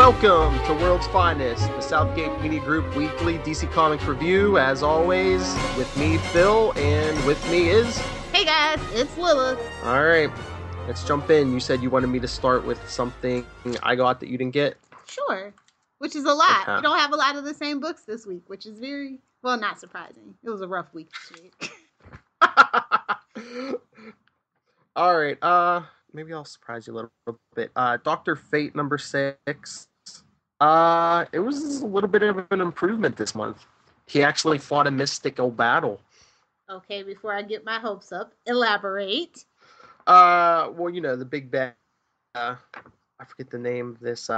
Welcome to World's Finest, the Southgate Media Group weekly DC Comics review. As always, with me, Phil, and with me is... Hey guys, it's Lilith. Alright, let's jump in. You said you wanted me to start with something I got that you didn't get? Sure. Which is a lot. Okay. We don't have a lot of the same books this week, which is very, well, not surprising. It was a rough week this week. Alright, maybe I'll surprise you a little bit. Dr. Fate number 6. It was a little bit of an improvement this month. He actually fought a mystical battle. Okay, before I get my hopes up, elaborate. Well, you know, the big bad, I forget the name of this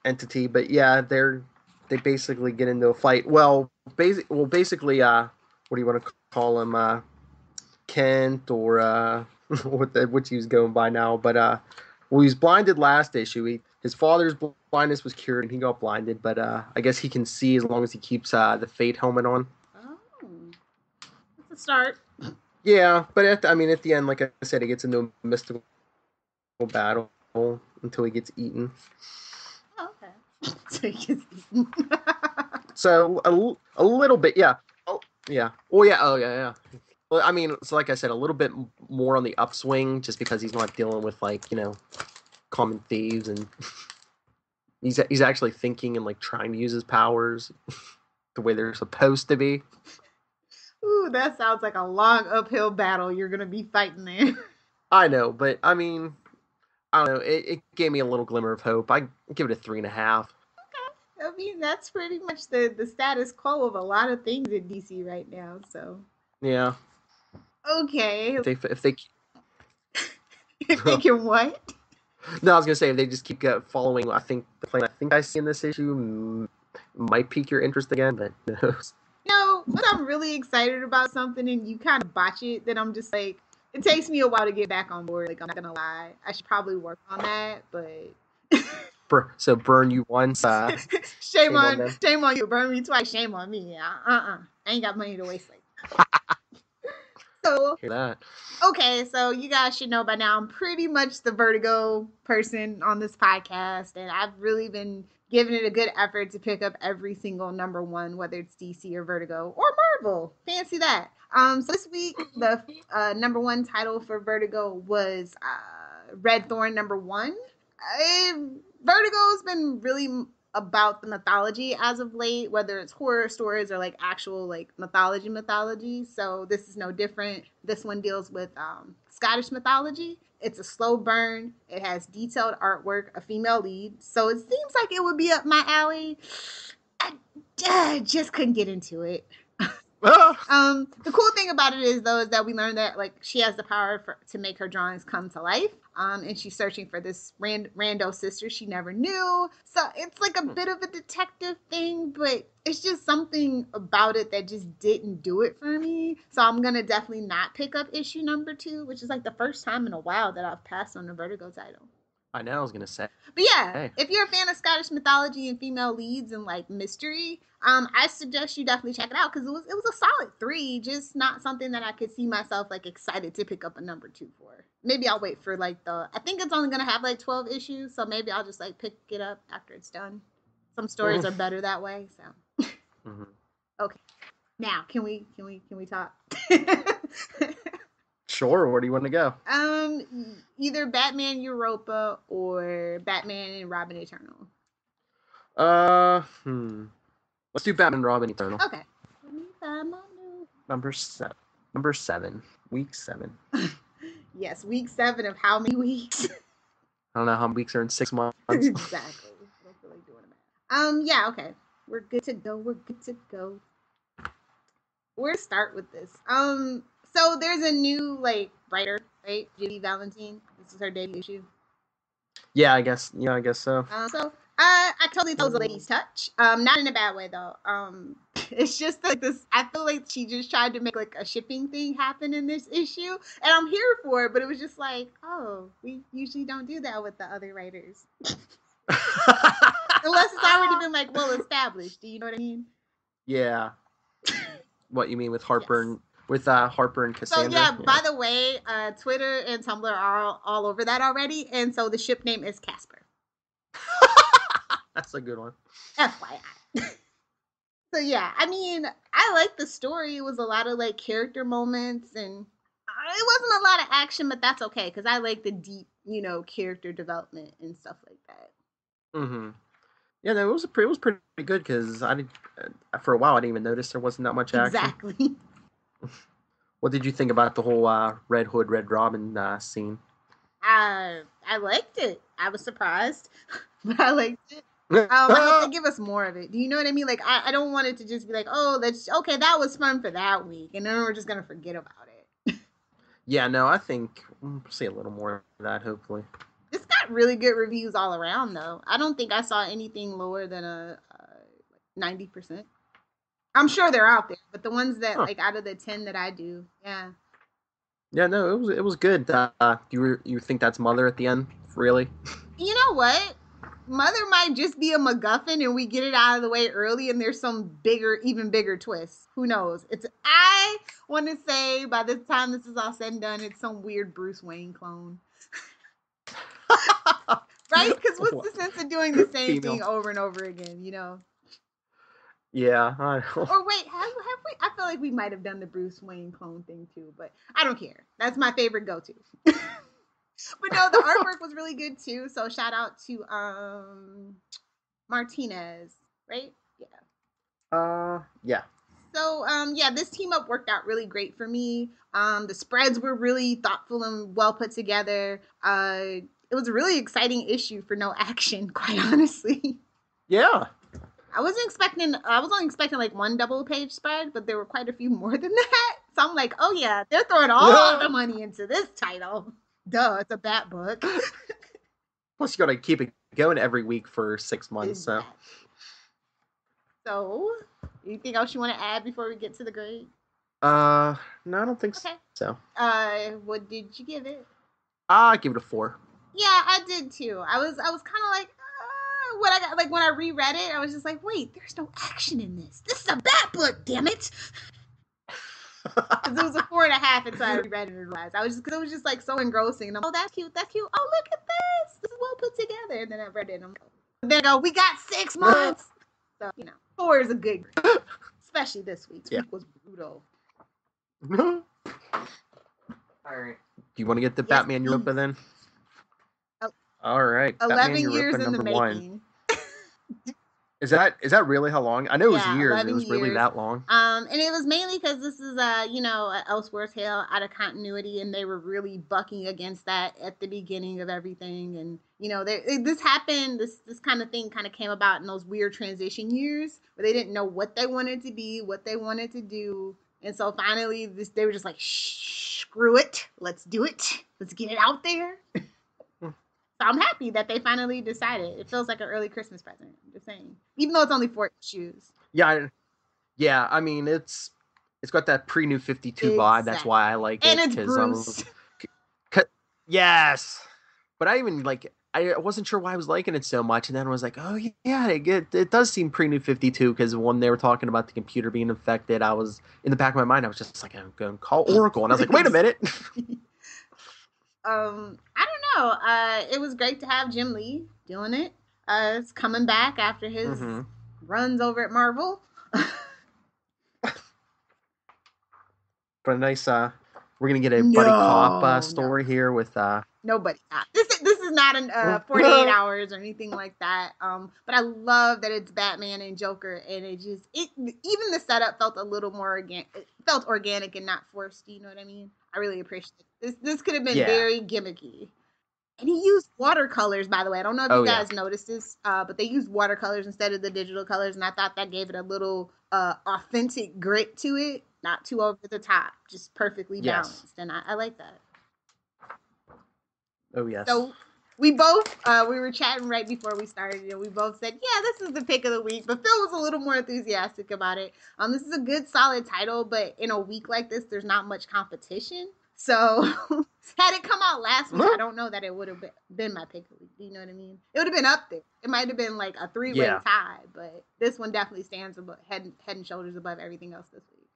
entity, but yeah, they basically get into a fight. Well, basically, what do you want to call him? Kent, or what he was going by now, but well, he was blinded last issue. His father's blindness was cured, and he got blinded, but I guess he can see as long as he keeps the Fate helmet on. Oh, that's a start. Yeah, but at the end, like I said, he gets into a mystical battle until he gets eaten. Oh, okay. So he gets eaten. So a little bit, yeah. Oh, yeah. Oh, yeah. Well, I mean, so like I said, a little bit more on the upswing, just because he's not dealing with, like, you know, common thieves, and he's actually thinking and, like, trying to use his powers the way they're supposed to be. Ooh, that sounds like a long uphill battle you're gonna be fighting there. I know, but I mean, I don't know. It gave me a little glimmer of hope. I give it a 3.5. Okay, I mean that's pretty much the status quo of a lot of things in DC right now. So Yeah. okay, If they if they can what? No, I was gonna say if they just keep following. I think the plan I see in this issue might pique your interest again, but who knows? You know, when I'm really excited about something and you kind of botch it, then I'm just like, it takes me a while to get back on board. Like, I'm not gonna lie, I should probably work on that, but So burn you once. shame on you. Burn me twice. Shame on me. I ain't got money to waste like that. So Hear that? okay, so you guys should know by now I'm pretty much the Vertigo person on this podcast, and I've really been giving it a good effort to pick up every single number one, whether it's DC or Vertigo or Marvel. Fancy that. So this week, the number one title for Vertigo was Red Thorn number 1. Vertigo's been really about the mythology as of late, whether it's horror stories or like actual like mythology. So this is no different. This one deals with Scottish mythology. It's a slow burn. It has detailed artwork, a female lead. So it seems like it would be up my alley. I just couldn't get into it. The cool thing about it is that we learned that like she has the power to make her drawings come to life. And she's searching for this rando sister she never knew. So it's like a bit of a detective thing, but it's just something about it that just didn't do it for me. So I'm gonna definitely not pick up issue number 2, which is like the first time in a while that I've passed on a Vertigo title. I know. I was gonna say. But yeah, hey. If you're a fan of Scottish mythology and female leads and like mystery, I suggest you definitely check it out because it was a solid 3, just not something that I could see myself like excited to pick up a number 2 for. Maybe I'll wait for like I think it's only gonna have like 12 issues, so maybe I'll just like pick it up after it's done. Some stories are better that way, so. Mm-hmm. Okay, now can we talk? Sure. Where do you want to go? Either Batman Europa or Batman and Robin Eternal. Let's do Batman and Robin Eternal. Okay. Number 7. Week 7. Yes, week 7 of how many weeks? I don't know how many weeks are in 6 months. Exactly. I don't feel like doing it. Yeah, okay. We're good to go. Where to start with this? So there's a new like writer, right? Judy Valentine. This is her debut issue. Yeah, I guess so. So I totally thought it was a lady's touch. Not in a bad way though. It's just like this. I feel like she just tried to make like a shipping thing happen in this issue, and I'm here for it. But it was just like, oh, we usually don't do that with the other writers, unless it's already been like well established. Do you know what I mean? Yeah. What you mean with Harper? Yes. With Harper and Cassandra. So yeah, by the way, Twitter and Tumblr are all over that already, and so the ship name is Casper. That's a good one. FYI. So yeah, I mean, I like the story. It was a lot of like character moments, and it wasn't a lot of action, but that's okay because I like the deep, character development and stuff like that. Mm-hmm. Yeah, no, it was pretty good because for a while I didn't even notice there wasn't that much action. Exactly. What did you think about the whole Red Hood, Red Robin scene? I liked it. I was surprised, but I liked it. I hope they give us more of it. Do you know what I mean? Like, I don't want it to just be like, oh, that's okay. That was fun for that week, and then we're just gonna forget about it. Yeah, no, I think we'll see a little more of that, hopefully. This got really good reviews all around, though. I don't think I saw anything lower than a 90%. I'm sure they're out there, but the ones that like out of the 10 that I do, yeah. Yeah, no, it was good. You think that's Mother at the end? Really? You know what? Mother might just be a MacGuffin and we get it out of the way early and there's some bigger, even bigger twist. Who knows? I want to say by the time this is all said and done, it's some weird Bruce Wayne clone. Right? Because what's the sense of doing the same thing over and over again, Yeah, I know. Or wait, have we? I feel like we might have done the Bruce Wayne clone thing too, but I don't care. That's my favorite go-to. But no, the artwork was really good too. So shout out to Martinez, right? Yeah. Yeah. So yeah, this team up worked out really great for me. The spreads were really thoughtful and well put together. It was a really exciting issue for no action, quite honestly. Yeah. I was only expecting like one double page spread, but there were quite a few more than that. So I'm like, oh yeah, they're throwing all the money into this title. Duh, it's a Bat book. Plus, you gotta keep it going every week for 6 months. Exactly. So, anything else you want to add before we get to the grade? No, I don't think so. What did you give it? I give it a 4. Yeah, I did too. I was kind of like, when I got when I reread it, I was just like, wait, there's no action in this. This is a Bat book, damn it. Because it was a 4.5 until I reread it and realized because it was just like so engrossing. And I'm like, oh, that's cute. Oh, look at this. This is well put together. And then I read it and I'm like, then I go, we got 6 months. So 4 is a good grade, especially this week. This week was brutal. All right. Do you want to get the Batman Europa then? All right. 11 years in the making. Is that really how long? I know it was years. It was really that long. And it was mainly because this is an Elseworlds tale out of continuity, and they were really bucking against that at the beginning of everything. And this happened. This kind of thing kind of came about in those weird transition years where they didn't know what they wanted to be, what they wanted to do, and so finally they were just like, screw it, let's do it, let's get it out there. So I'm happy that they finally decided. It feels like an early Christmas present. I'm just saying, even though it's only 4 issues. Yeah. I mean, it's got that pre-New 52 vibe. That's why I like it. And it's Bruce. Yes, but I even I wasn't sure why I was liking it so much, and then I was like, oh yeah, it does seem pre-New 52 because when they were talking about the computer being infected, I was in the back of my mind, I was just like, I'm going to call Oracle, and I was like, wait a minute. I don't know. It was great to have Jim Lee doing it. It's coming back after his runs over at Marvel. But a nice, we're gonna get a buddy cop story here with nobody. This is not an 48 hours or anything like that. But I love that it's Batman and Joker, and even the setup felt a little more organic. It felt organic and not forced. You know what I mean? I really appreciate it. This could have been very gimmicky. And he used watercolors, by the way. I don't know if you guys noticed this, but they used watercolors instead of the digital colors, and I thought that gave it a little authentic grit to it, not too over the top, just perfectly balanced, and I like that. Oh, yes. So we both, we were chatting right before we started, and we both said, yeah, this is the pick of the week, but Phil was a little more enthusiastic about it. This is a good, solid title, but in a week like this, there's not much competition. So had it come out last week, I don't know that it would have been my pick of the week. Do you know what I mean? It would have been up there. It might have been like a 3-way tie, but this one definitely stands above, head and shoulders above everything else this week.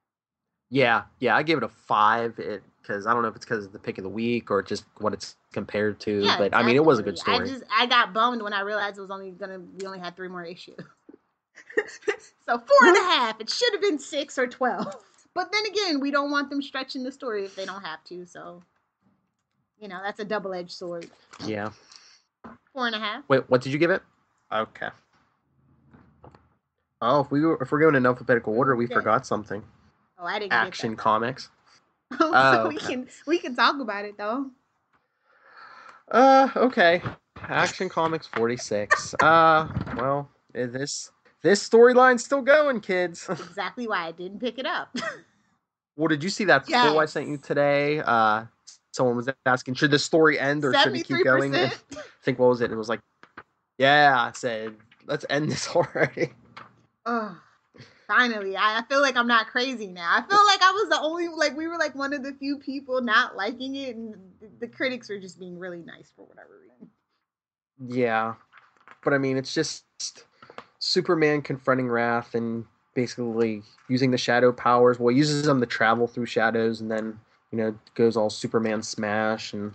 Yeah, I gave it a 5. Because I don't know if it's because of the pick of the week or just what it's compared to, Yeah, but I mean, it was a good definitely. story. I got bummed when I realized it was only gonna we only had 3 more issues. So 4.5. It should have been 6 or 12. But then again, we don't want them stretching the story if they don't have to. So that's a double-edged sword. Yeah. 4.5. Wait, what did you give it? Okay. Oh, if we're going in alphabetical order, we forgot something. Oh, I didn't get Action that. Comics. So Okay. we can talk about it though. Okay. Action Comics 46. Well, this storyline's still going, kids. Exactly why I didn't pick it up. Well, did you see that poll I Yes. sent you today? Someone was asking, should the story end or should it keep going? And I think, what was it? It was like, yeah, I said, let's end this already. Oh, finally. I feel like I'm not crazy now. I feel like I was the only, like, we were like one of the few people not liking it, and the critics were just being really nice for whatever reason. Yeah. But I mean, it's just Superman confronting Wrath and basically using the shadow powers. Well, he uses them to travel through shadows, and then goes all Superman smash and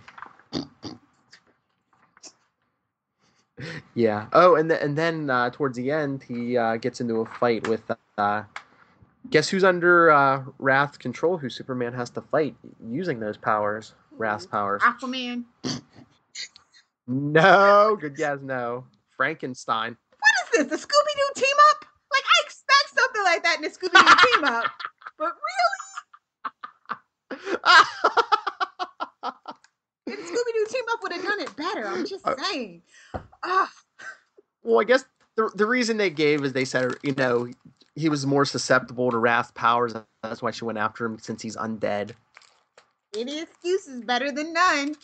yeah. Oh, and then towards the end, he gets into a fight with guess who's under Wrath's control? Who Superman has to fight using those powers, Wrath's powers. Aquaman. No, good guess. No, Frankenstein. What is this? The Scooby Doo team up? Like, I expect something like that in a Scooby Doo team up, but really, Scooby Doo team up would have done it better. I'm just saying. Well, I guess the reason they gave is they said he was more susceptible to Wrath's powers. That's why she went after him since he's undead. Any excuse is better than none.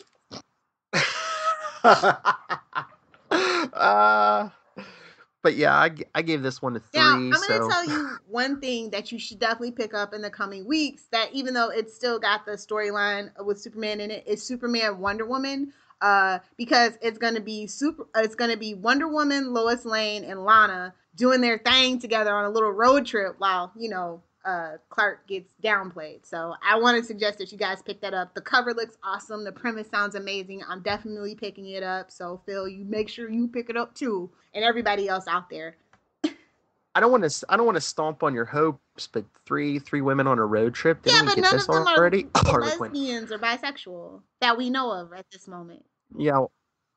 But yeah, I gave this one a 3. Now, I'm going to tell you one thing that you should definitely pick up in the coming weeks, that even though it's still got the storyline with Superman in it, is Superman Wonder Woman. Because it's gonna be Wonder Woman, Lois Lane, and Lana doing their thing together on a little road trip while Clark gets downplayed. So I want to suggest that you guys pick that up. The cover looks awesome. The premise sounds amazing. I'm definitely picking it up. So Phil, you make sure you pick it up too, and everybody else out there. I don't want to stomp on your hopes, but three women on a road trip. Didn't we get none this of them already? are lesbians or bisexual that we know of at this moment. Yeah.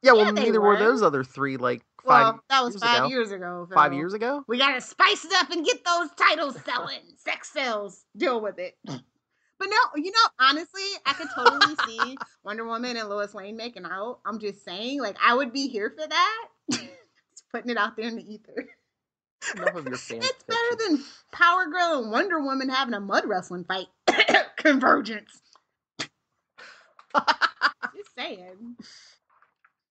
Well, neither were those other 3. Like 5 that was years 5 ago. years ago. Phil. 5 years ago. We gotta spice it up and get those titles selling. Sex sells. Deal with it. But no, honestly, I could totally see Wonder Woman and Lois Lane making out. I'm just saying, like, I would be here for that. Just putting it out there in the ether. Enough of your fan It's fiction. better than Power Girl and Wonder Woman having a mud wrestling fight. Convergence. Just saying.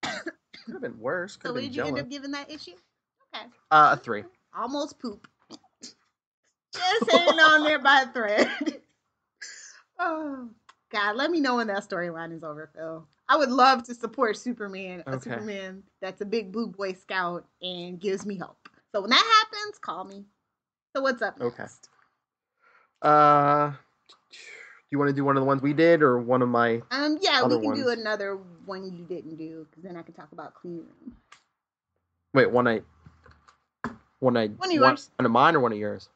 Could have been worse. So what did you end up giving that issue? Okay. A 3. Almost poop. Just hanging on there by a thread. Oh, God, let me know when that storyline is over, Phil. I would love to support Superman, a Superman that's a big blue boy scout and gives me hope. So when that happens, call me. So what's up next? Do you want to do one of the ones we did or one of my yeah, other we can ones? do another one you didn't do, because then I can talk about Clean Room. Wait, one of yours? One of mine or one of yours?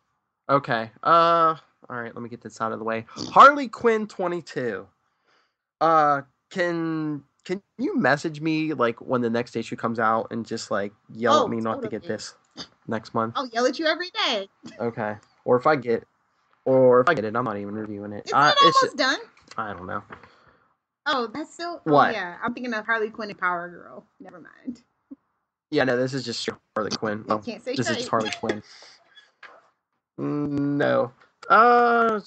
Okay. All right, let me get this out of the way. Harley Quinn 22. Can you message me like when the next issue comes out and just like yell at me not to get this next month? I'll yell at you every day. Okay. Or if I get it, I'm not even reviewing it. Isn't it almost done? I don't know. Oh, that's still... What? Oh, yeah. I'm thinking of Harley Quinn and Power Girl. Never mind. Yeah, no, this is just Harley Quinn. You can't say this straight. is just Harley Quinn. No. I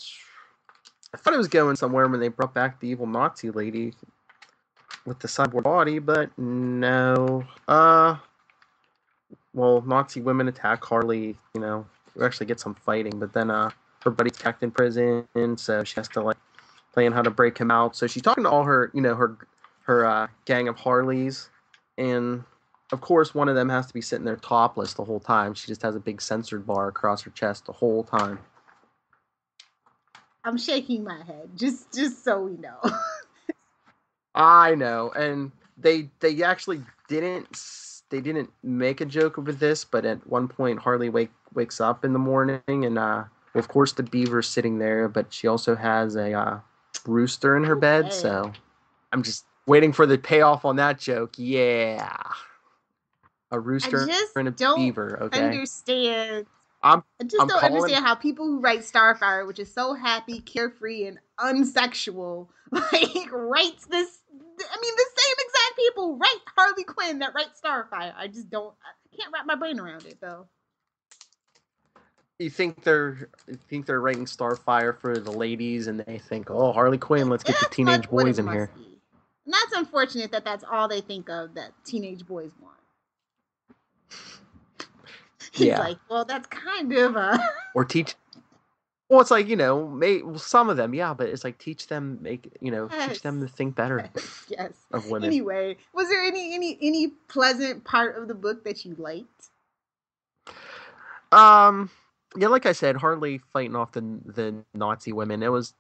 thought it was going somewhere when they brought back the evil Nazi lady with the cyborg body, but no. Well, Nazi women attack Harley, we actually get some fighting, but then her buddy's attacked in prison, so she has to like plan how to break him out. So she's talking to all her, her gang of Harleys, and of course one of them has to be sitting there topless the whole time. She just has a big censored bar across her chest the whole time. I'm shaking my head, just so we know. I know, and they actually didn't make a joke over this, but at one point Harley wakes up in the morning, and well, of course the beaver's sitting there, but she also has a rooster in her bed, so I'm just waiting for the payoff on that joke. Yeah, a rooster and a beaver. Okay, Understand. I'm I just I'm don't calling. understand how people who write Starfire, which is so happy, carefree, and unsexual, like writes this. I mean, the same exact people write Harley Quinn that write Starfire. I just don't. I can't wrap my brain around it though. You think they're writing Starfire for the ladies, and they think, oh, Harley Quinn, let's get the teenage boys in here. Be. And that's unfortunate that that's all they think of that teenage boys want. He's like, well, that's kind of or teach. Well, it's like, some of them, yeah, but it's like teach them teach them to think better. Yes. Of women. Anyway, was there any pleasant part of the book that you liked? Yeah, like I said, Harley fighting off the Nazi women. It was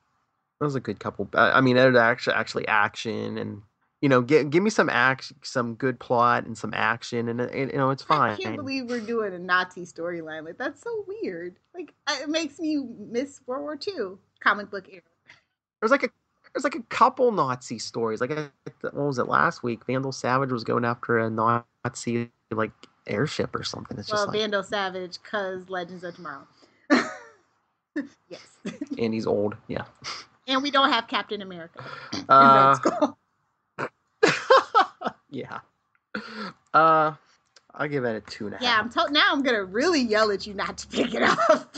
a good couple. I mean, it was actually action, and give me some action, some good plot, and some action, and it's fine. I can't believe we're doing a Nazi storyline. Like, that's so weird. Like, it makes me miss World War II comic book era. There's like a couple Nazi stories. Like, what was it last week? Vandal Savage was going after a Nazi like airship or something. It's just like Vandal Savage, cause Legends of Tomorrow. Yes. And he's old. Yeah. And we don't have Captain America. Yeah. I'll give it a 2.5. Yeah, now I'm gonna really yell at you not to pick it up.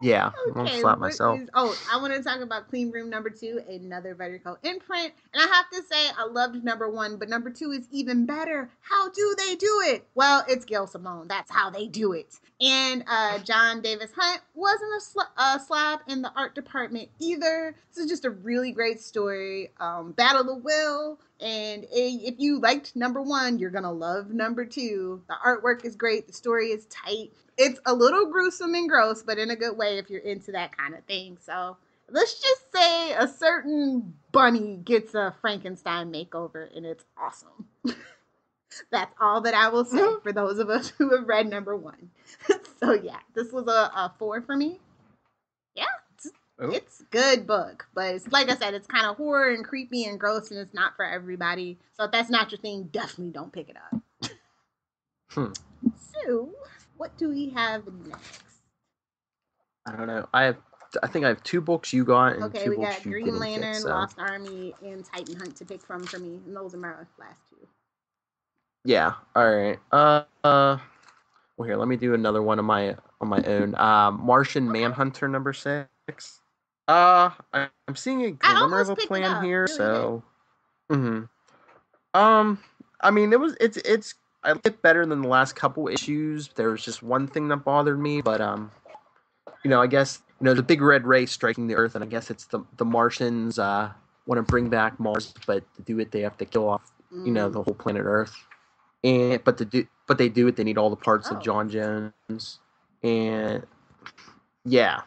Yeah, I'll slap myself. I want to talk about Clean Room #2, another Vertigo imprint. And I have to say, I loved #1, but #2 is even better. How do they do it? Well, it's Gail Simone. That's how they do it. And John Davis Hunt wasn't a slab in the art department either. This is just a really great story. Battle of the Will. And if you liked #1, you're going to love #2. The artwork is great. The story is tight. It's a little gruesome and gross, but in a good way if you're into that kind of thing. So let's just say a certain bunny gets a Frankenstein makeover, and it's awesome. That's all that I will say for those of us who have read #1. So yeah, this was a 4 for me. Yeah, it's a good book, but it's, like I said, it's kind of horror and creepy and gross, and it's not for everybody. So if that's not your thing, definitely don't pick it up. So, what do we have next? I don't know. I think I have 2 books you got and 2 books you didn't get. Okay, we got Green Lantern, Lost Army, and Titan Hunt to pick from for me, and those are my last 2. Yeah. All right. Well, here, let me do another one on my own. Martian Manhunter #6. I'm seeing a glimmer of a plan here, so. I mean, it's I like it better than the last couple issues. There was just one thing that bothered me, but I guess the big red ray striking the Earth, and I guess it's the Martians want to bring back Mars, but to do it they have to kill off the whole planet Earth. But they do it. They need all the parts of John Jones, and yeah,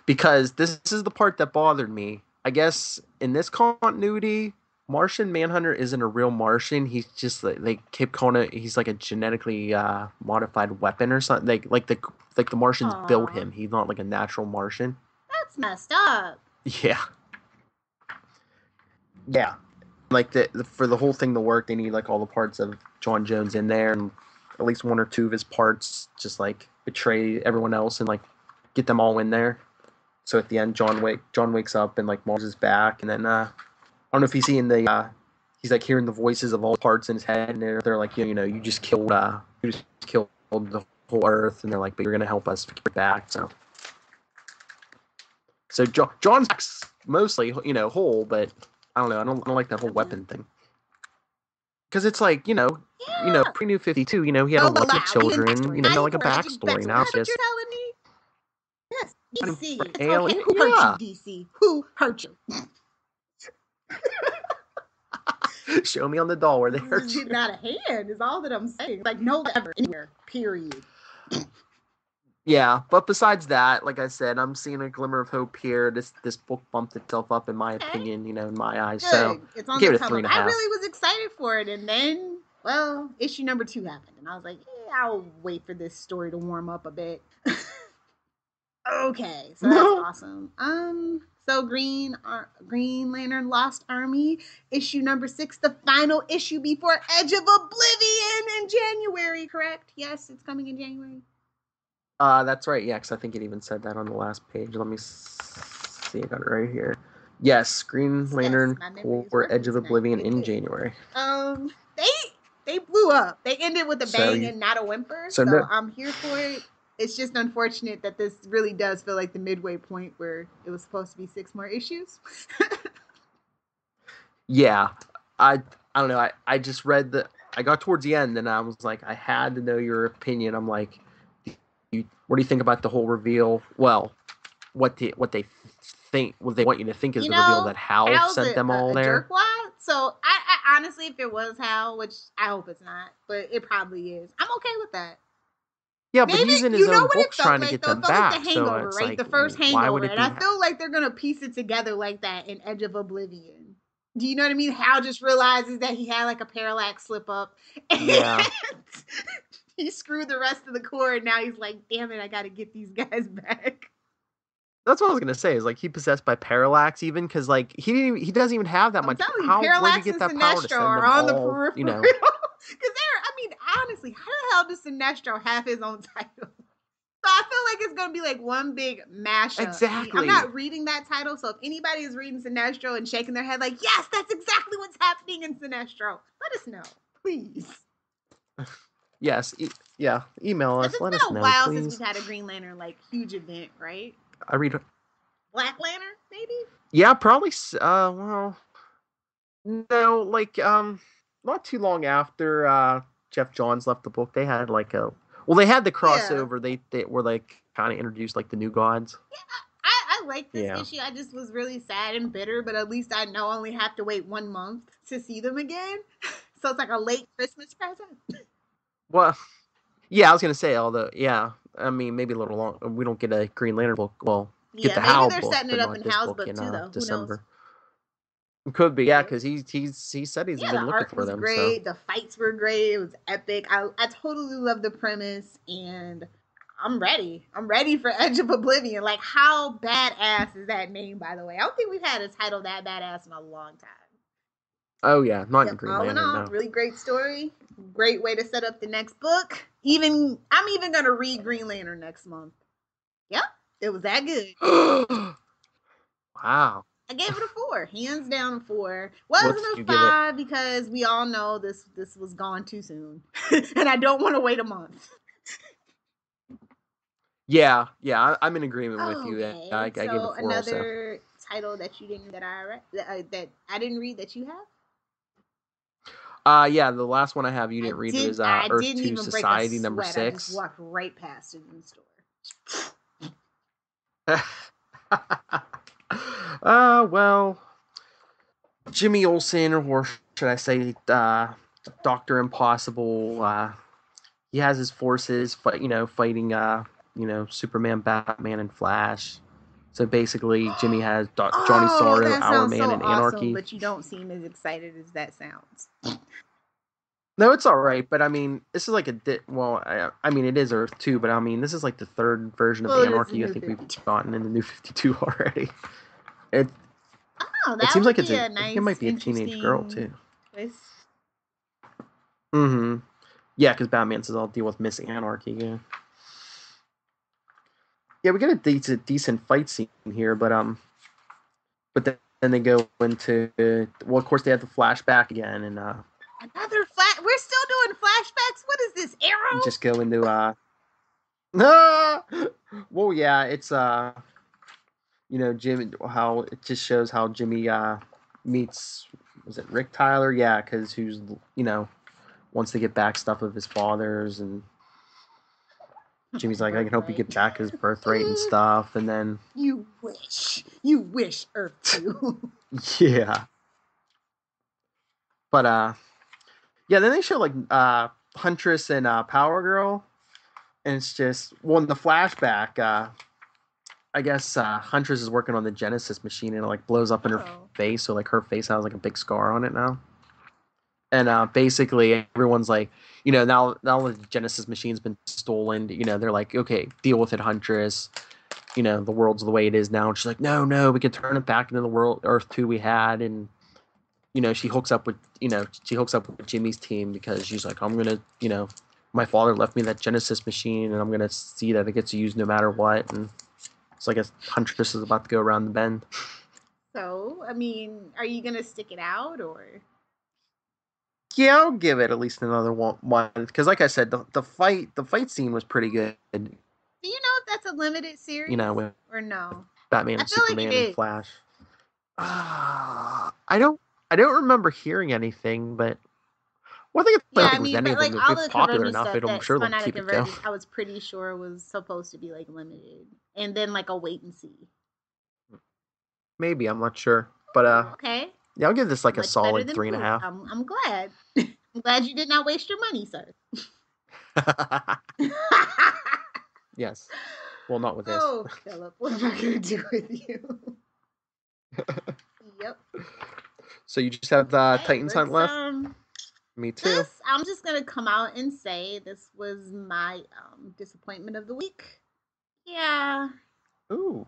because this is the part that bothered me. I guess in this continuity, Martian Manhunter isn't a real Martian. He's just they keep calling it. He's like a genetically modified weapon or something. Like the Martians built him. He's not like a natural Martian. That's messed up. Yeah. Yeah. Like for the whole thing to work, they need like all the parts of John Jones in there, and at least 1 or 2 of his parts just like betray everyone else and like get them all in there. So at the end, John wakes up and like Mars is back, and then I don't know if he's seeing he's like hearing the voices of all the parts in his head, and they're like, you just killed the whole Earth, and they're like, but you're gonna help us get back. So John's mostly whole, but I don't know. I don't like that whole weapon thing. Because it's like, pre-New 52, he had a lot of children, like a backstory. Now it's just... You're telling me? Yes, DC. Okay, who hurt you, DC? Who hurt you? Show me on the doll where they hurt you. Not a hand is all that I'm saying. Like, no ever, anywhere, period. Yeah, but besides that, like I said, I'm seeing a glimmer of hope here. This book bumped itself up in my Okay. opinion, in my eyes. So Good. It's I on gave the it a come three up. and a I half. really was excited for it, and then, well, issue number 2 happened, and I was like, yeah, I'll wait for this story to warm up a bit. Okay, so that's awesome. So Green Lantern Lost Army, issue number 6, the final issue before Edge of Oblivion in January. Correct? Yes, it's coming in January. That's right. Yeah, because I think it even said that on the last page. Let me see. I got it right here. Yes, Green Lantern Corps Edge of Oblivion in January. They blew up. They ended with a bang and not a whimper. So no, I'm here for it. It's just unfortunate that this really does feel like the midway point where it was supposed to be 6 more issues. Yeah, I don't know. I just read I got towards the end and I was like, I had to know your opinion. I'm like, what do you think about the whole reveal? Well, what they think, what they want you to think is the reveal that Hal sent them all there. Jerkwad. So I honestly, if it was Hal, which I hope it's not, but it probably is, I'm okay with that. Yeah, maybe, but he's in his own books trying to get them back. Like the Hangover, so right? The first Hangover, and I feel like they're gonna piece it together like that in Edge of Oblivion. Do you know what I mean? Hal just realizes that he had like a parallax slip up. Yeah. He screwed the rest of the Corps, and now he's like, damn it, I gotta get these guys back. That's what I was gonna say. Is like he possessed by parallax, even because like he doesn't even have that much. Where did he get that power to send them all? The peripheral. Because honestly, how the hell does Sinestro have his own title? So I feel like it's gonna be like one big mashup. Exactly. I'm not reading that title, so if anybody is reading Sinestro and shaking their head like, yes, that's exactly what's happening in Sinestro, let us know, please. Yes, email us. Let us know. It's been a while since we've had a Green Lantern like huge event, right? I read Black Lantern, maybe. Yeah, probably. Well, no, like not too long after Jeff Johns left the book, they had like they had the crossover. Yeah. They were like kind of introduced like the new gods. Yeah, I like this issue. I just was really sad and bitter, but at least I know I only have to wait 1 month to see them again. So it's like a late Christmas present. Well, yeah, I was gonna say, although, I mean, maybe a little long. We don't get a Green Lantern book. Well, get the Hal book. Maybe they're setting it up in Hal's book too, though. December. It could be, yeah, because he said he's been looking for them. Great. So. The fights were great. It was epic. I totally love the premise, and I'm ready. I'm ready for Edge of Oblivion. Like, how badass is that name, by the way? I don't think we've had a title that badass in a long time. Oh yeah, not in Green Lantern. All in all, really great story. Great way to set up the next book. I'm even gonna read Green Lantern next month. Yep, it was that good. Wow. I gave it a 4, hands down a 4. Wasn't a 5 because we all know this was gone too soon, and I don't want to wait a month. Yeah, I'm in agreement with you. I gave it a 4 another title that you didn't that I didn't read that you have. Yeah, the last one I have you didn't read was Earth 2 Society number 6. I just walked right past it in the store. Well, Jimmy Olsen, or should I say, Dr. Impossible, he has his forces, fighting, Superman, Batman, and Flash. So basically, Jimmy has Johnny Sorrow, Our Man, and Anarchy. But you don't seem as excited as that sounds. No, it's all right, but I mean, this is like I mean, it is Earth 2, but I mean, this is like the third version of Anarchy I think we've gotten in the New 52 already. It seems like it might be a teenage girl too. Twist. Mm-hmm. Yeah, because Batman says I'll deal with Miss Anarchy. Yeah, we get a decent fight scene here, but then they go into of course they have the flashback again, and another flash. We're still doing flashbacks. What is this, Arrow? Just go into well, yeah, it's Jimmy. How it just shows how Jimmy meets. Was it Rick Tyler? Yeah, because who's wants to get back stuff of his father's, and Jimmy's like, I can help you get back his birthright and stuff, and then you wish, Earth 2. Yeah, but then they show like Huntress and Power Girl, And it's just, well, in the flashback, I guess Huntress is working on the Genesis machine and it like blows up in her face, so like her face has like a big scar on it now. And basically everyone's like, now the Genesis machine's been stolen, they're like, okay, deal with it, Huntress. The world's the way it is now. And she's like, no, we can turn it back into the world Earth 2 we had. And she hooks up with Jimmy's team because she's like, I'm gonna, my father left me that Genesis machine and I'm gonna see that it gets used no matter what. And it's like a Huntress is about to go around the bend. So, I mean, are you gonna stick it out or? Yeah, I'll give it at least another one because, like I said, the fight scene was pretty good. Do you know if that's a limited series? With or no? Batman and Superman and Flash. I don't remember hearing anything, but I think I mean, but like all the popular enough, stuff that sure spun out of Convergence, I was pretty sure was supposed to be like limited, and then like a wait and see. Maybe, I'm not sure, but okay. Yeah, I'll give this like a solid 3.5. I'm glad. I'm glad you did not waste your money, sir. Yes. Well, not with this. Oh, Philip, what am I going to do with you? Yep. So you just have the Titans Hunt left? Me too. I'm just going to come out and say this was my disappointment of the week. Yeah. Ooh.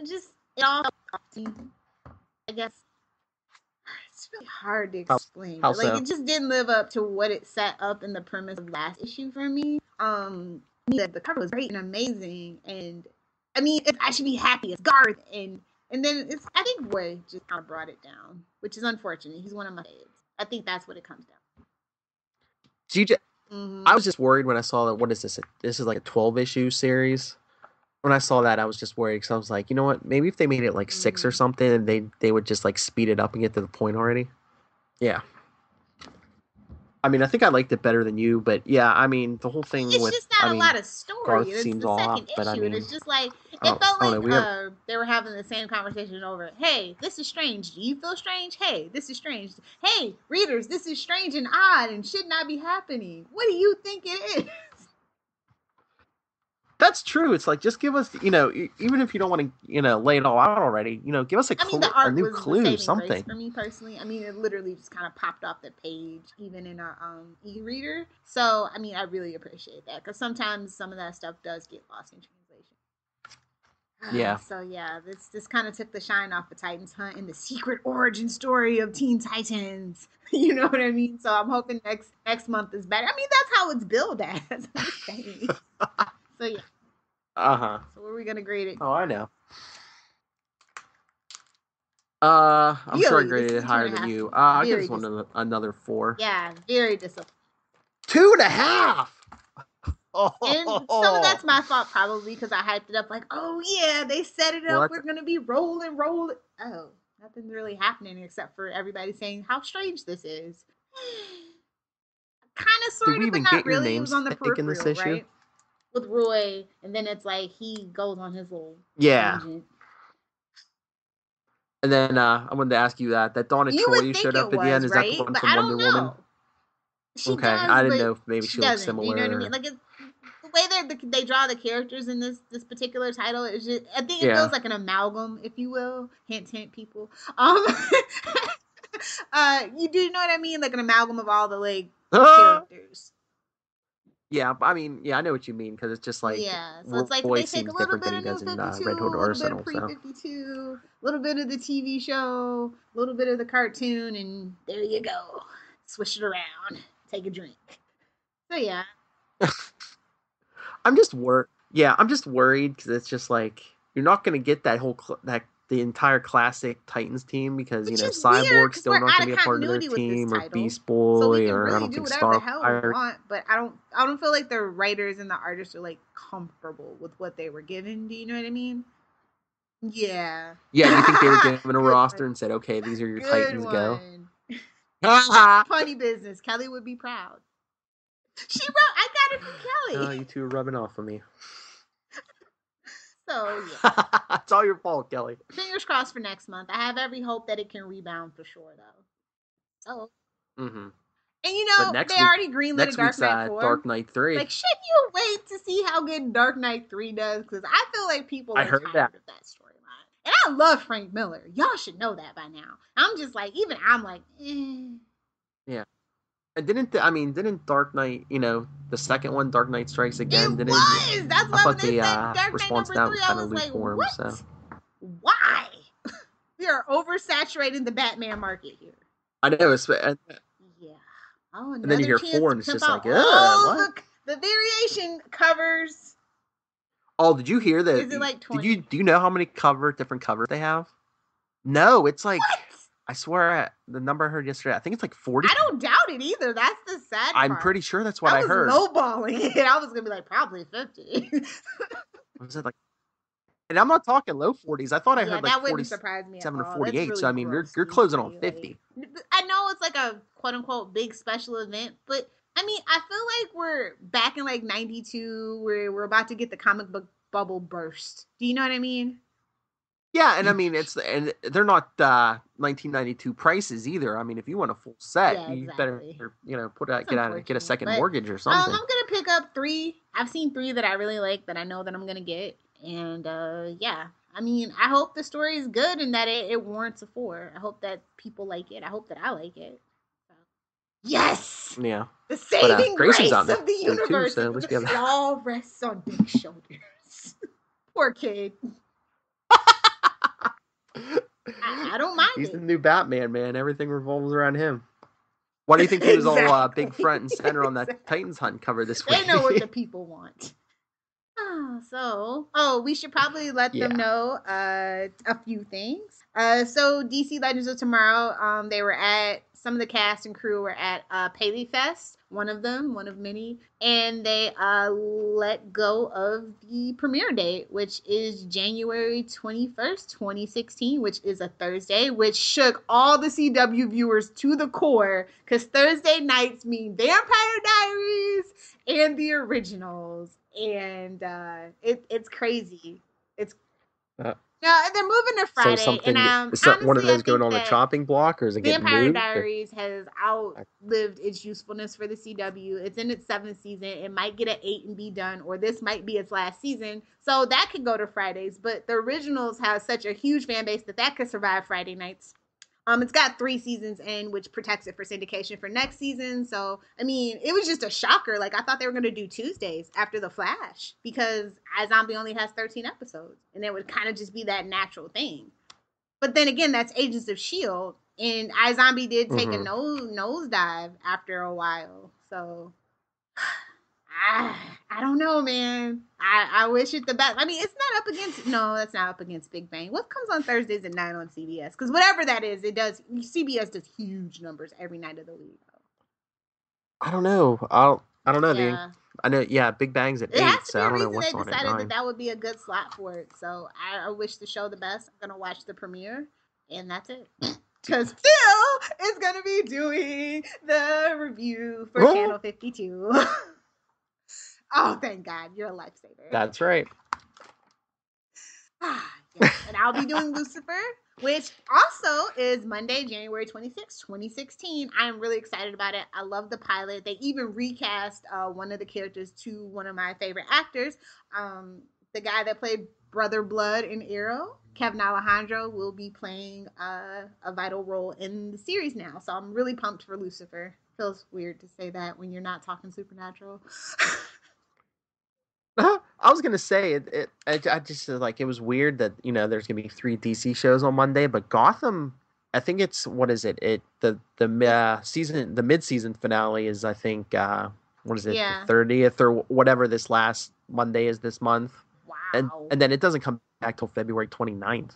Just, it all, I guess, it's really hard to explain. How so? It just didn't live up to what it set up in the premise of the last issue for me. The cover was great and amazing, and I mean, I should be happy as Garth, and then I think Roy just kind of brought it down, which is unfortunate. He's one of my faves. I think that's what it comes down to. I was just worried when I saw that. What is this? This is like a 12-issue series. When I saw that, I was just worried because I was like, you know what? Maybe if they made it like 6 or something, and they would just like speed it up and get to the point already. Yeah. I mean, I think I liked it better than you, but yeah, I mean, the whole thing it's with just not a lot of story. Garth it's seems the second off, but I mean, it's just like it felt like they were having the same conversation over. Hey, this is strange. Do you feel strange? Hey, this is strange. Hey, readers, this is strange and odd and should not be happening. What do you think it is? That's true. It's like, just give us, even if you don't want to, lay it all out already, give us a new clue, something. For me personally, I mean, it literally just kind of popped off the page, even in a e-reader. So, I mean, I really appreciate that because sometimes some of that stuff does get lost in translation. Yeah. So yeah, this kind of took the shine off of Titans Hunt and the secret origin story of Teen Titans. You know what I mean? So I'm hoping next month is better. I mean, that's how it's billed as. So yeah. So what are we gonna grade it? Oh, I know. I'm sure I graded it higher than you. I give this one another 4. Yeah, very disappointing. 2.5. And some of that's my fault probably because I hyped it up like, oh yeah, they set it up. We're gonna be rolling. Oh, nothing's really happening except for everybody saying how strange this is. Kind of, sort of, but not really. It was on the peripheral, right? With Roy, and then it's like he goes on his little tangent. And then I wanted to ask you that Donna Troy showed up at the end. Is that the one from Wonder Woman? Okay, I didn't know if maybe she looks similar. You know what I mean? Like the way they draw the characters in this particular title is just, I think it feels like an amalgam, if you will. Hint, hint, people. You do know what I mean? Like an amalgam of all the like characters. Yeah, I mean, I know what you mean because it's just like so it's like they take a little bit of New 52, a little bit of Pre-52, a little bit of the TV show, a little bit of the cartoon, and there you go. Swish it around, take a drink. So yeah, I'm just worried. Yeah, I'm just worried because it's just like you're not going to get that whole the entire classic Titans team because Cyborg's still not going to be a part of their team, or Beast Boy, so we can or really I don't do think whatever the hell we want. But I don't feel like the writers and the artists are like comfortable with what they were given. Do you know what I mean? Yeah. Yeah. Do you think they were given a roster and said, "Okay, these are your Titans, go"? Funny business. Kelly would be proud. She wrote. I got it from Kelly. Oh, you two are rubbing off on me. So yeah, it's all your fault, Kelly. Fingers crossed for next month. I have every hope that it can rebound for sure, though. So, and And But they already greenlit a Dark week's Knight 4. Dark Knight 3. Like, shouldn't you wait to see how good Dark Knight 3 does? Because I feel like people are tired of that storyline. And I love Frank Miller. Y'all should know that by now. I'm just like, I'm like, eh. Yeah. And didn't Dark Knight, the second one, Dark Knight Strikes Again, That's why when they said Dark Knight response number 3, I was like, lukewarm, what? So. Why? We are oversaturating the Batman market here. I know. Yeah. Oh, and then you hear Thorn, it's just like, what? The variation covers. Oh, did you hear that? Is it like 20? Do you know how many different covers they have? No, it's like, what? I swear, the number I heard yesterday, I think it's like 40. I don't doubt it either. That's the sad part. I'm pretty sure that's what I heard. Lowballing it. I was going to be like, probably 50. Was it like, and I'm not talking low 40s. I thought I heard like 47 or 48. Really, so I mean, you're closing on 50. I know it's like a quote unquote big special event, but I mean, I feel like we're back in like 92 where we're about to get the comic book bubble burst. Do you know what I mean? Yeah, and I mean and they're not 1992 prices either. I mean, if you want a full set, you better get a second mortgage or something. I'm gonna pick up 3. I've seen 3 that I really like that I know that I'm gonna get. And yeah, I mean, I hope the story is good and that it warrants a 4. I hope that people like it. I hope that I like it. So. Yes. Yeah. The saving grace of the universe. Too, so all rests on big shoulders. Poor kid. I don't mind. He's the new Batman, man. Everything revolves around him. Why do you think he was all big front and center on that Titans Hunt cover this week? They know what the people want. We should probably let them know a few things. So DC Legends of Tomorrow, they were at, some of the cast and crew were at Paley Fest, one of many, and they let go of the premiere date, which is January 21st, 2016, which is a Thursday, which shook all the CW viewers to the core, because Thursday nights mean Vampire Diaries and the originals. And it's crazy. It's no, they're moving to Friday. So and honestly, one of those going on the chopping block, or is it getting moved? Vampire Diaries has outlived its usefulness for the CW. It's in its 7th season. It might get an 8 and be done, or this might be its last season. So that could go to Fridays. But the originals have such a huge fan base that could survive Friday nights. It's got 3 seasons in, which protects it for syndication for next season. So, I mean, it was just a shocker. Like, I thought they were going to do Tuesdays after The Flash, because iZombie only has 13 episodes, and it would kind of just be that natural thing. But then again, that's Agents of S.H.I.E.L.D., and iZombie did take a nosedive after a while. So, I don't know, man. I wish it the best. I mean, it's not up against... No, that's not up against Big Bang. What comes on Thursdays at 9 on CBS? Because whatever that is, it does... CBS does huge numbers every night of the week. I don't know. I don't know, yeah. dude. I know, Big Bang's at 8, so I don't know what's on it. They decided that would be a good slot for it. So I wish the show the best. I'm going to watch the premiere, and that's it. Because Phil is going to be doing the review for Channel 52. Oh, thank God. You're a lifesaver. That's right. Yes. And I'll be doing Lucifer, which also is Monday, January 26, 2016. I am really excited about it. I love the pilot. They even recast one of the characters to one of my favorite actors. The guy that played Brother Blood in Arrow, Kevin Alejandro, will be playing a vital role in the series now. So I'm really pumped for Lucifer. Feels weird to say that when you're not talking supernatural. I was gonna say I just like, it was weird that there's gonna be 3 DC shows on Monday, but Gotham, I think it's, what is it? The mid-season finale is, I think, what is it? Yeah. The 30th or whatever this last Monday is this month. Wow. And then it doesn't come back till February 29th.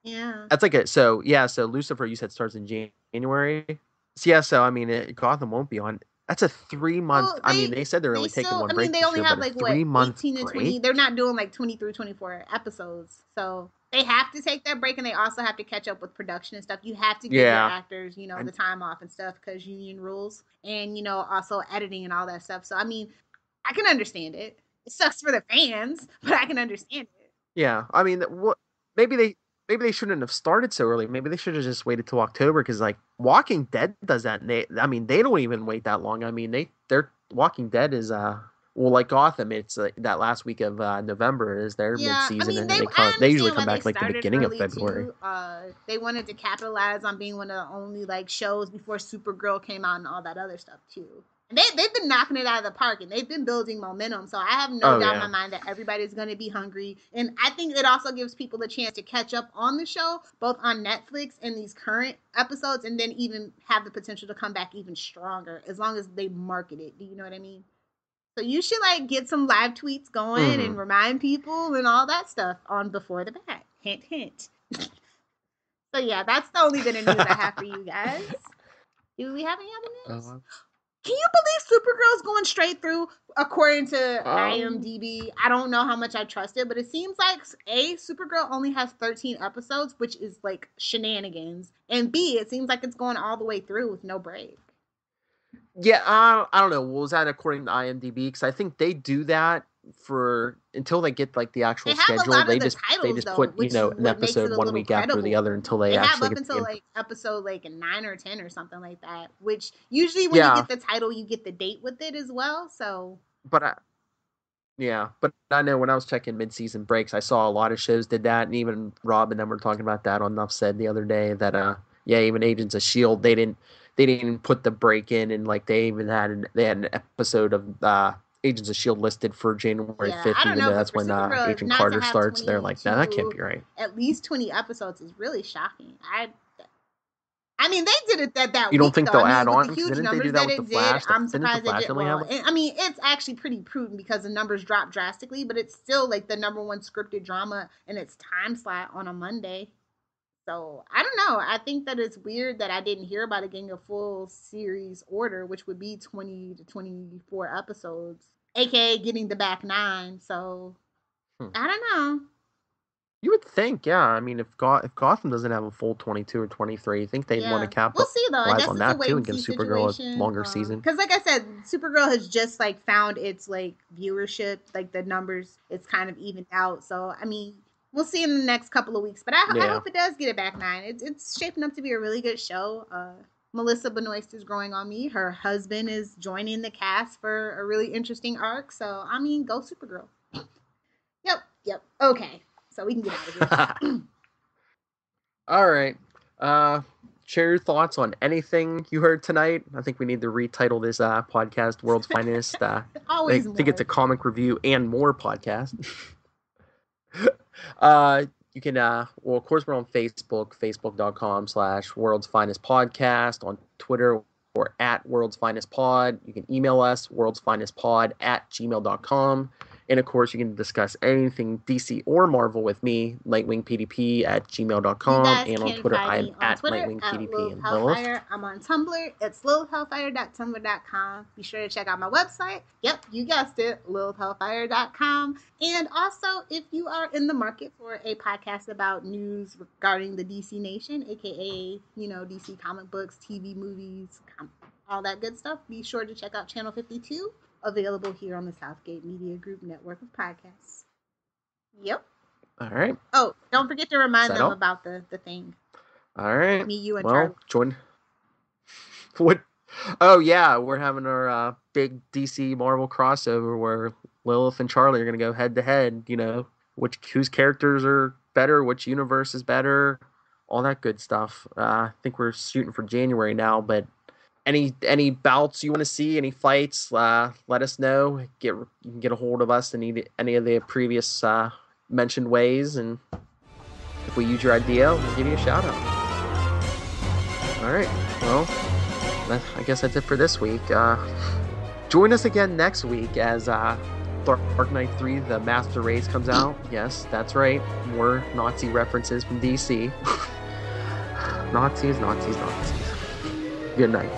Yeah. That's like so Lucifer, you said, starts in January. So I mean, Gotham won't be on. That's a 3-month. Well, I mean, they said they're only taking one break. They only have like 3-month 18 and 20. They're not doing like 23, 24 episodes. So they have to take that break, and they also have to catch up with production and stuff. You have to give your actors, the time off and stuff, because union rules, and also editing and all that stuff. So I mean, I can understand it. It sucks for the fans, but I can understand it. Yeah, I mean, maybe maybe they shouldn't have started so early. Maybe they should have just waited till October because like Walking Dead does that. And I mean, they don't even wait that long. I mean, their Walking Dead is well, like Gotham, it's that last week of November is their mid Yeah, I season, mean, and then I they usually understand come why they back like the started beginning of early February. too. They wanted to capitalize on being one of the only like shows before Supergirl came out and all that other stuff too. And they've been knocking it out of the park, and they've been building momentum. So I have no Oh doubt in my yeah. mind that everybody's going to be hungry, and I think it also gives people the chance to catch up on the show, both on Netflix and these current episodes, and then even have the potential to come back even stronger as long as they market it. Do you know what I mean? So you should like get some live tweets going Hmm. and remind people and all that stuff on Before the Bat. Hint, hint. So yeah, that's the only bit of news I have for you guys. Do we have any other news? uh, Can you believe Supergirl's going straight through according to um. IMDb? I don't know how much I trust it, but it seems like A, Supergirl only has 13 episodes, which is like shenanigans. And B, it seems like it's going all the way through with no break. Yeah, I don't know. Was that according to IMDb? Because I think they do that for until they get like the They actual have a schedule. lot of They the they titles just though, put which is an what makes it episode a one little week after the credible. other until they They have actually up get until the. like episode like 9 or 10 or something like that. Which usually when you Yeah, get the title, you get the date with it as well. So but yeah, but I know when I was checking mid-season breaks, I saw a lot of shows did that, and even Rob and them were talking about that on Nuff Said the other day. That yeah, even Agents of Shield, they didn't put the break in, and like they had an episode of Agents of Shield listed for January yeah, 5th, I don't even know, though but that's for when Supergirl Agent not to Carter have starts. They're like, no, that can't 22, be right. at least 20 episodes is really shocking. I mean, they did it that You don't week think though. I they'll add mean, with on? the Because huge didn't they do numbers that that with the it did, Flash? I'm Didn't the surprised they Flash did only have well. like? And I mean, it's actually pretty prudent because the numbers dropped drastically, but it's still like the number one scripted drama in its time slot on a Monday. So I don't know. I think that it's weird that I didn't hear about it getting a full series order, which would be 20 to 24 episodes, aka getting the back nine. So Hmm. I don't know. You would think, yeah. I mean, if Gotham doesn't have a full 22 or 23, I think they'd want to Yeah, we'll see though. I capitalize guess on it's a that wait too and and give see Supergirl a situation. longer season. Because like I said, Supergirl has just like found its like viewership, like the numbers, it's kind of evened out. So I mean, we'll see in the next couple of weeks. But I Yeah. hope it does get it back nine. It's shaping up to be a really good show. Melissa Benoist is growing on me. Her husband is joining the cast for a really interesting arc. So I mean, go Supergirl. Yep, yep. Okay, so we can get out of here. All right. Uh, share your thoughts on anything you heard tonight. I think we need to retitle this podcast "World's Finest." I Always think it's more. a comic review and more podcast. You can, well, of course, we're on Facebook, facebook.com/World's Finest Podcast, on Twitter or at World's Finest Pod. You can email us, worldsfinestpod@gmail.com. And of course, you can discuss anything DC or Marvel with me, NightwingPDP at You gmail.com. guys And on can Twitter, find I am me on at Twitter at NightwingPDP. Lilith And Lilith. Hellfire. I'm on Tumblr. It's lilithhellfire.tumblr.com. Be sure to check out my website. Yep, you guessed it, lilithhellfire.com. And also, if you are in the market for a podcast about news regarding the DC Nation, aka, DC comic books, TV, movies, all that good stuff, be sure to check out Channel 52, available here on the Southgate Media Group network of podcasts. Yep. All right. Oh, don't forget to remind them Settle. about the thing. All right. Me, you, and well, Charlie. join. What? Oh yeah, we're having our big DC Marvel crossover where Lilith and Charlie are gonna go head to head. Whose characters are better, which universe is better, all that good stuff. I think we're shooting for January now, but any bouts you want to see, any fights, let us know. You can get a hold of us in any of the previous mentioned ways, and if we use your idea, we'll give you a shout out. All right. Well, I guess that's it for this week. Join us again next week as Dark Knight 3, The Master Race comes out. Yes, that's right. More Nazi references from DC. Nazis. Good night.